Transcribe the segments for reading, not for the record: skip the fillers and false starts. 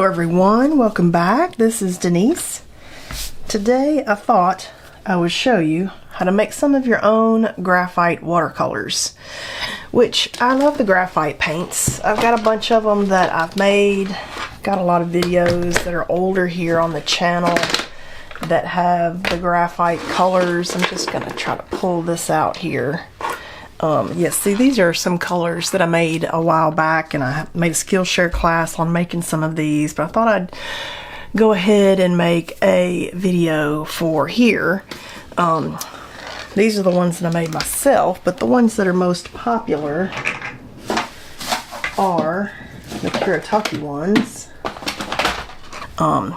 Hello everyone, welcome back. This is Denise. Today I thought I would show you how to make some of your own graphite watercolors, which I love the graphite paints. I've got a bunch of them that I've made. Got a lot of videos that are older here on the channel that have the graphite colors. I'm just gonna try to pull this out here. Yes, see, these are some colors that I made a while back, and I made a Skillshare class on making some of these, but I thought I'd go ahead and make a video for here. These are the ones that I made myself, but the ones that are most popular are the Kuretake ones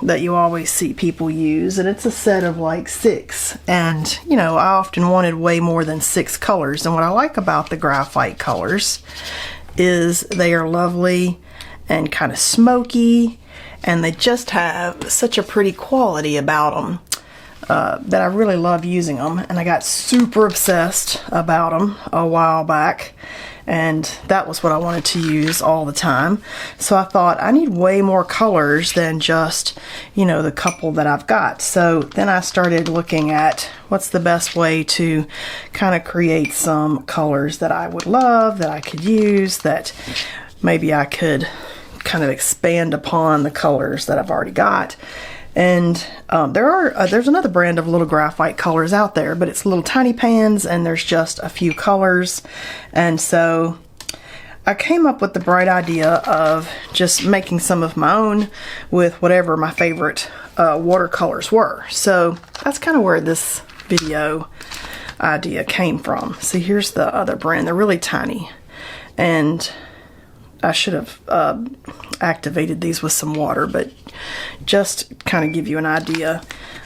that you always see people use, and it's a set of like 6, and you know, I often wanted way more than 6 colors. And what I like about the graphite colors is they are lovely and kind of smoky, and they just have such a pretty quality about them that I really love using them. And I got super obsessed about them a while back, and that was what I wanted to use all the time. So I thought I need way more colors than just, you know, the couple that I've got. So then I started looking at what's the best way to kind of create some colors that I would love, that I could use, that maybe I could kind of expand upon the colors that I've already got. And there's another brand of little graphite colors out there, but it's little tiny pans and there's just a few colors. And so I came up with the bright idea of just making some of my own with whatever my favorite watercolors were. So that's kind of where this video idea came from. See, here's the other brand. They're really tiny, and I should have activated these with some water, but just kind of give you an idea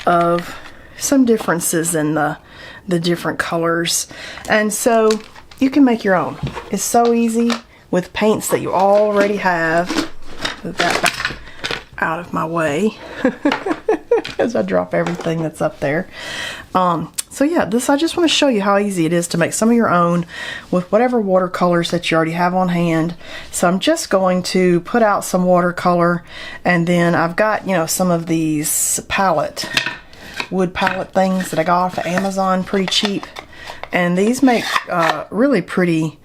of some differences in the different colors. And so you can make your own. It's so easy with paints that you already have. Move that back out of my way as I drop everything that's up there. So yeah, I just want to show you how easy it is to make some of your own with whatever watercolors that you already have on hand. So I'm just going to put out some watercolor, and then I've got, you know, some of these wood palette things that I got off of Amazon pretty cheap. And these make really pretty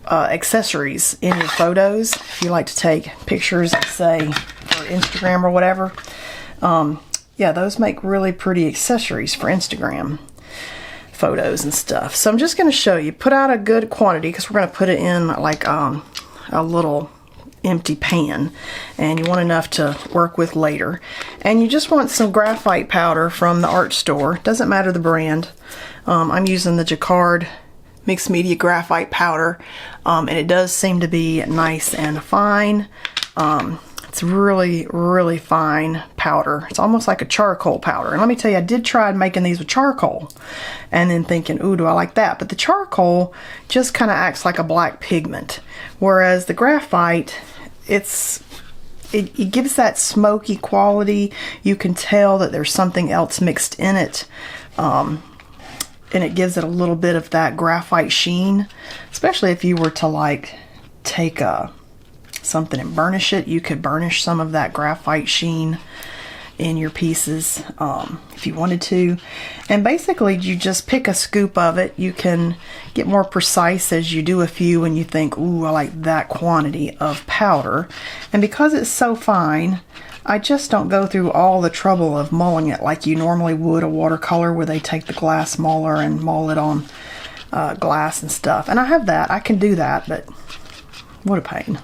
accessories in your photos. If you like to take pictures, say, for Instagram or whatever. Yeah, those make really pretty accessories for Instagram photos and stuff. So I'm just going to show you. Put out a good quantity, because we're going to put it in like a little empty pan, and you want enough to work with later. And you just want some graphite powder from the art store. Doesn't matter the brand. I'm using the Jacquard mixed media graphite powder, and it does seem to be nice and fine. It's really, really fine powder. It's almost like a charcoal powder. And let me tell you, I did try making these with charcoal and then thinking, ooh, do I like that? But the charcoal just kind of acts like a black pigment, whereas the graphite, it gives that smoky quality. You can tell that there's something else mixed in it, and it gives it a little bit of that graphite sheen, especially if you were to like take something and burnish it. You could burnish some of that graphite sheen in your pieces if you wanted to. And basically you just pick a scoop of it. You can get more precise as you do a few and you think, ooh, I like that quantity of powder. And because it's so fine, I just don't go through all the trouble of mulling it like you normally would a watercolor, where they take the glass muller and mull it on glass and stuff. And I have that. I can do that, but what a pain.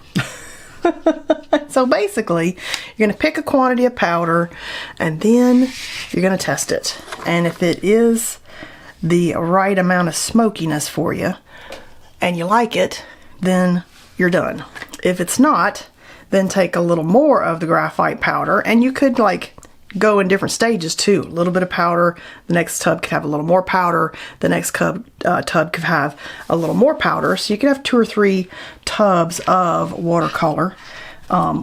So basically, you're going to pick a quantity of powder, and then you're going to test it. And if it is the right amount of smokiness for you, and you like it, then you're done. If it's not, then take a little more of the graphite powder, and you could like go in different stages too. A little bit of powder, the next tub could have a little more powder, the next tub could have a little more powder. So you could have 2 or 3 tubs of watercolor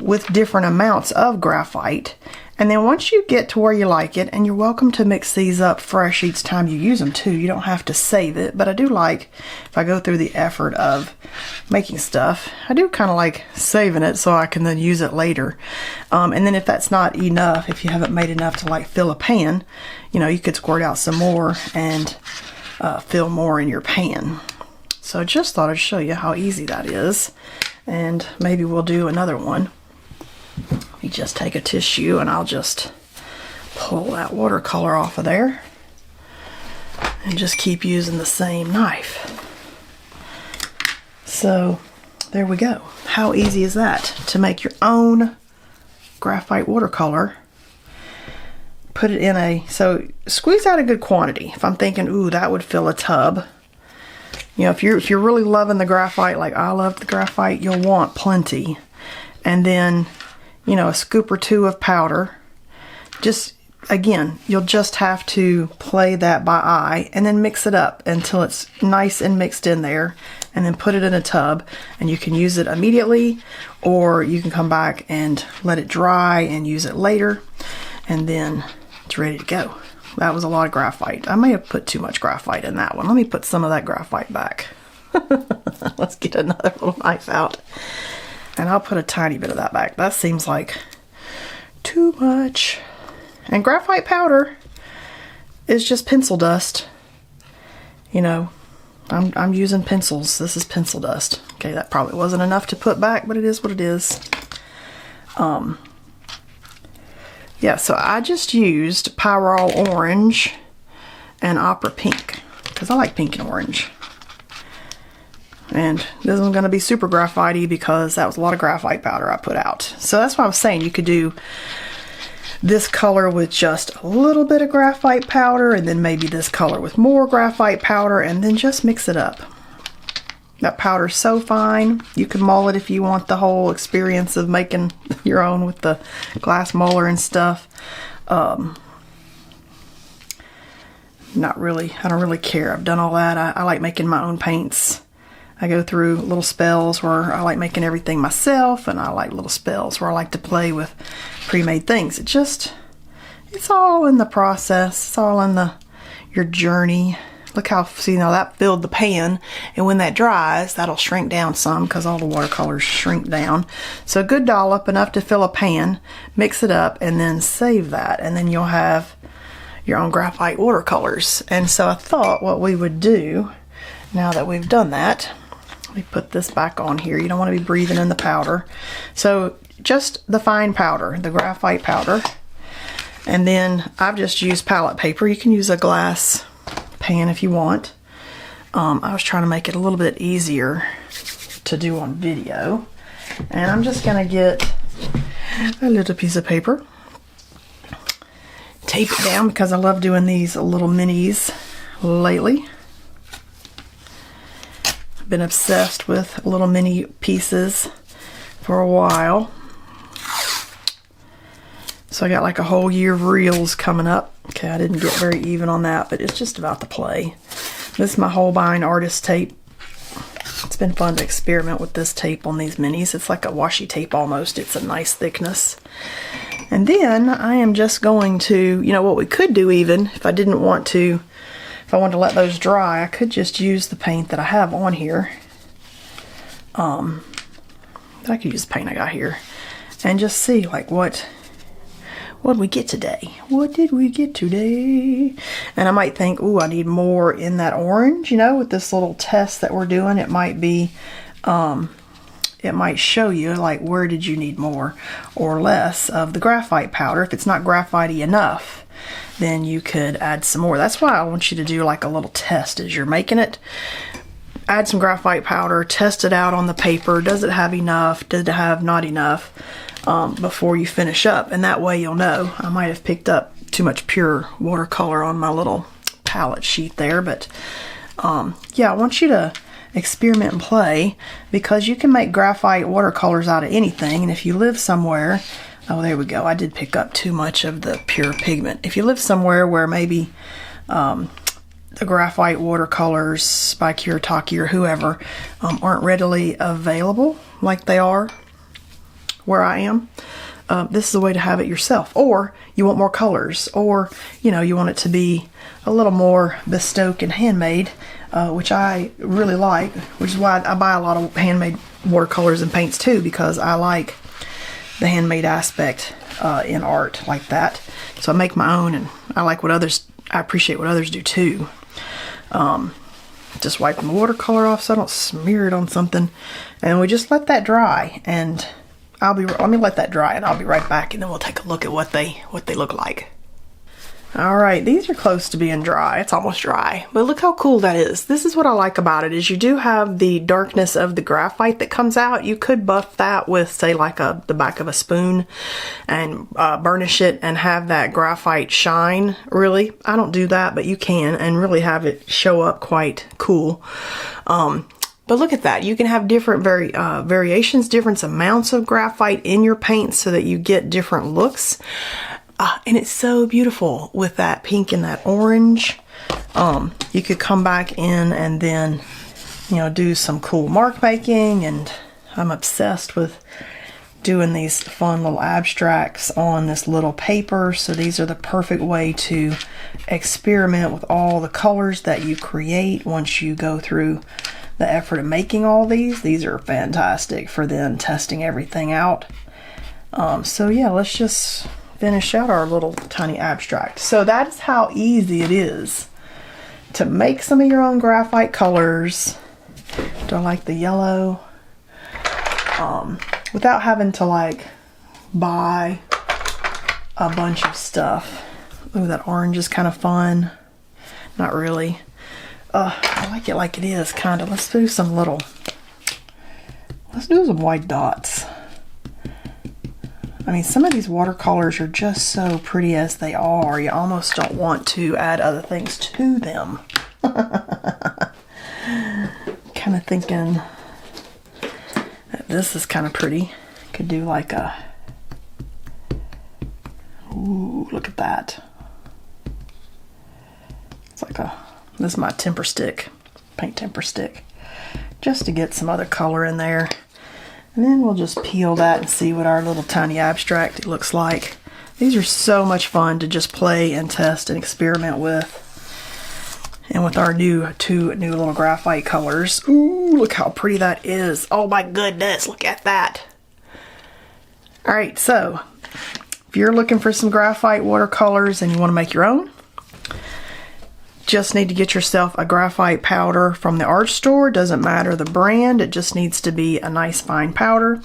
with different amounts of graphite, And then once you get to where you like it, and you're welcome to mix these up fresh each time you use them too. You don't have to save it, but I do like, if I go through the effort of making stuff, I do kind of like saving it so I can then use it later. And then if that's not enough, if you haven't made enough to like fill a pan, you know, you could squirt out some more and fill more in your pan. So I just thought I'd show you how easy that is. And maybe we'll do another one. You just take a tissue and I'll just pull that watercolor off of there and just keep using the same knife. So there we go. How easy is that to make your own graphite watercolor? Put it in a, so squeeze out a good quantity. If I'm thinking, ooh, that would fill a tub. You know, if you're really loving the graphite like I love the graphite, you'll want plenty. And then, you know, a scoop or two of powder. Just, again, you'll just have to play that by eye and then mix it up until it's nice and mixed in there, and then put it in a tub, and you can use it immediately, or you can come back and let it dry and use it later, and then it's ready to go. That was a lot of graphite. I may have put too much graphite in that one. Let me put some of that graphite back. Let's get another little knife out. And I'll put a tiny bit of that back. That seems like too much. And graphite powder is just pencil dust. You know, I'm using pencils. This is pencil dust. Okay, that probably wasn't enough to put back, but it is what it is. Yeah, so I just used Pyrrole Orange and Opera Pink because I like pink and orange. And this one's going to be super graphite-y because that was a lot of graphite powder I put out. So that's why I was saying you could do this color with just a little bit of graphite powder, and then maybe this color with more graphite powder, and then just mix it up. That powder's so fine. You can mull it if you want the whole experience of making your own with the glass muller and stuff. Not really. I don't really care. I've done all that. I like making my own paints. I go through little spells where I like making everything myself, and I like little spells where I like to play with pre-made things. It's all in the process. It's all in your journey. Look how, see, now that filled the pan, and when that dries, that'll shrink down some because all the watercolors shrink down. So a good dollop, enough to fill a pan, mix it up, and then save that, and then you'll have your own graphite watercolors. And so I thought what we would do, now that we've done that, let me put this back on here. You don't want to be breathing in the powder. So just the fine powder, the graphite powder. And then I've just used palette paper. You can use a glass pan if you want. I was trying to make it a little bit easier to do on video. And I'm just going to get a little piece of paper. Tape it down because I love doing these little minis lately. Been obsessed with little mini pieces for a while. So I got like a whole year of reels coming up. Okay, I didn't get very even on that, but it's just about to play. This is my Holbein artist tape. It's been fun to experiment with this tape on these minis. It's like a washi tape almost. It's a nice thickness. And then I am just going to, you know what we could do even, if I didn't want to, if I wanted to let those dry, I could just use the paint that I have on here. I could use the paint I got here and just see like what did we get today? What did we get today? And I might think, ooh, I need more in that orange, you know, with this little test that we're doing. It might be, it might show you like where did you need more or less of the graphite powder. If it's not graphite-y enough, then you could add some more. That's why I want you to do like a little test as you're making it. Add some graphite powder, test it out on the paper. Does it have enough? Did it have not enough? Before you finish up, and that way you'll know. I might have picked up too much pure watercolor on my little palette sheet there, but yeah, I want you to experiment and play because you can make graphite watercolors out of anything. And if you live somewhere, oh, there we go, I did pick up too much of the pure pigment. If you live somewhere where maybe the graphite watercolors by Kuretake or whoever aren't readily available like they are where I am, this is a way to have it yourself. Or you want more colors, or you know, you want it to be a little more bespoke and handmade, which I really like, which is why I buy a lot of handmade watercolors and paints too, because I like the handmade aspect in art like that. So I make my own, and I like what others, I appreciate what others do too. Just wiping the watercolor off so I don't smear it on something, and we just let that dry, and let me let that dry, and I'll be right back, and then we'll take a look at what they look like. All right, these are close to being dry. It's almost dry, but look how cool that is. This is what I like about it, is you do have the darkness of the graphite that comes out. You could buff that with, say, like the back of a spoon and burnish it and have that graphite shine, really. I don't do that, but you can, and really have it show up quite cool. But look at that. You can have different variations, different amounts of graphite in your paint so that you get different looks. And it's so beautiful with that pink and that orange. You could come back in and then, you know, do some cool mark making, and I'm obsessed with doing these fun little abstracts on this little paper. So these are the perfect way to experiment with all the colors that you create once you go through the effort of making all these. These are fantastic for then testing everything out. So yeah, let's just finish out our little tiny abstract. So that's how easy it is to make some of your own graphite colors. Do I like the yellow? Without having to like buy a bunch of stuff. Ooh, that orange is kind of fun. Not really. I like it like it is, kind of. Let's do some white dots. I mean, some of these watercolors are just so pretty as they are. You almost don't want to add other things to them. Kind of thinking that this is kind of pretty. Could do like a... Ooh, look at that. It's like a... This is my temper stick, paint temper stick, just to get some other color in there. And then we'll just peel that and see what our little tiny abstract looks like. These are so much fun to just play and test and experiment with. And with our two new little graphite colors. Ooh, look how pretty that is. Oh my goodness, look at that. All right, so if you're looking for some graphite watercolors and you want to make your own, just need to get yourself a graphite powder from the art store. Doesn't matter the brand, it just needs to be a nice fine powder.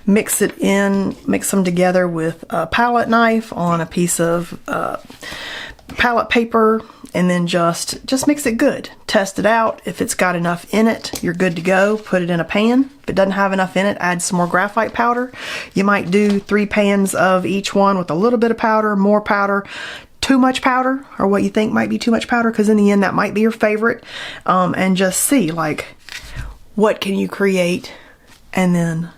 Mix them together with a palette knife on a piece of palette paper, and then just mix it good. Test it out. If it's got enough in it, you're good to go. Put it in a pan. If it doesn't have enough in it, add some more graphite powder. You might do 3 pans of each one with a little bit of powder, more powder, too much powder, or what you think might be too much powder, because in the end that might be your favorite. And just see, like, what can you create, and then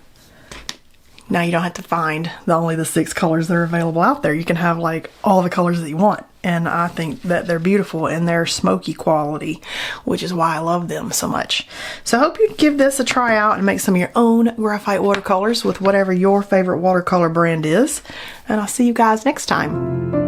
now you don't have to find only the 6 colors that are available out there. You can have like all the colors that you want, and I think that they're beautiful in their smoky quality, which is why I love them so much. So I hope you give this a try out and make some of your own graphite watercolors with whatever your favorite watercolor brand is, and I'll see you guys next time.